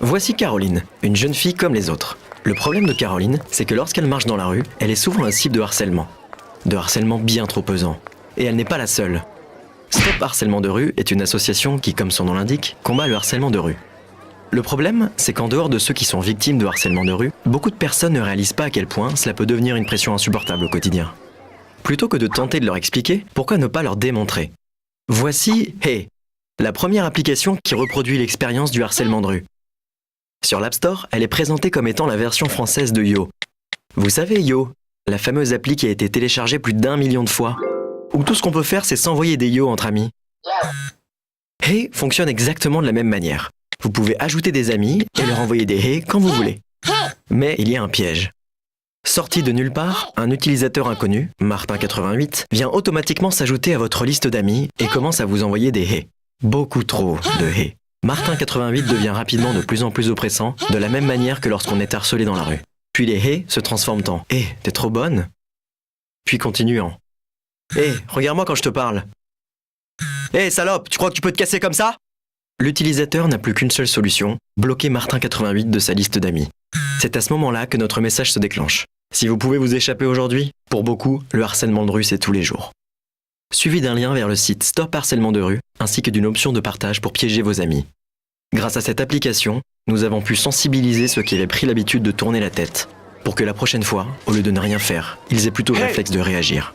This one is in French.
Voici Caroline, une jeune fille comme les autres. Le problème de Caroline, c'est que lorsqu'elle marche dans la rue, elle est souvent la cible de harcèlement. De harcèlement bien trop pesant. Et elle n'est pas la seule. Stop Harcèlement de rue est une association qui, comme son nom l'indique, combat le harcèlement de rue. Le problème, c'est qu'en dehors de ceux qui sont victimes de harcèlement de rue, beaucoup de personnes ne réalisent pas à quel point cela peut devenir une pression insupportable au quotidien. Plutôt que de tenter de leur expliquer, pourquoi ne pas leur démontrer? Voici Hey, la première application qui reproduit l'expérience du harcèlement de rue. Sur l'App Store, elle est présentée comme étant la version française de Yo. Vous savez Yo, la fameuse appli qui a été téléchargée plus d'1 million de fois, où tout ce qu'on peut faire c'est s'envoyer des Yo entre amis. Hey fonctionne exactement de la même manière. Vous pouvez ajouter des amis et leur envoyer des Hey quand vous voulez. Mais il y a un piège. Sorti de nulle part, un utilisateur inconnu, Martin88, vient automatiquement s'ajouter à votre liste d'amis et commence à vous envoyer des Hey. Beaucoup trop de Hey. Martin88 devient rapidement de plus en plus oppressant, de la même manière que lorsqu'on est harcelé dans la rue. Puis les Hey se transforment en Hey, t'es trop bonne. Puis continue en Hey, regarde-moi quand je te parle. Hey salope, tu crois que tu peux te casser comme ça? L'utilisateur n'a plus qu'une seule solution, bloquer Martin88 de sa liste d'amis. C'est à ce moment-là que notre message se déclenche. Si vous pouvez vous échapper aujourd'hui, pour beaucoup, le harcèlement de rue c'est tous les jours. Suivi d'un lien vers le site Stop Harcèlement de rue, ainsi que d'une option de partage pour piéger vos amis. Grâce à cette application, nous avons pu sensibiliser ceux qui avaient pris l'habitude de tourner la tête, pour que la prochaine fois, au lieu de ne rien faire, ils aient plutôt le réflexe de réagir.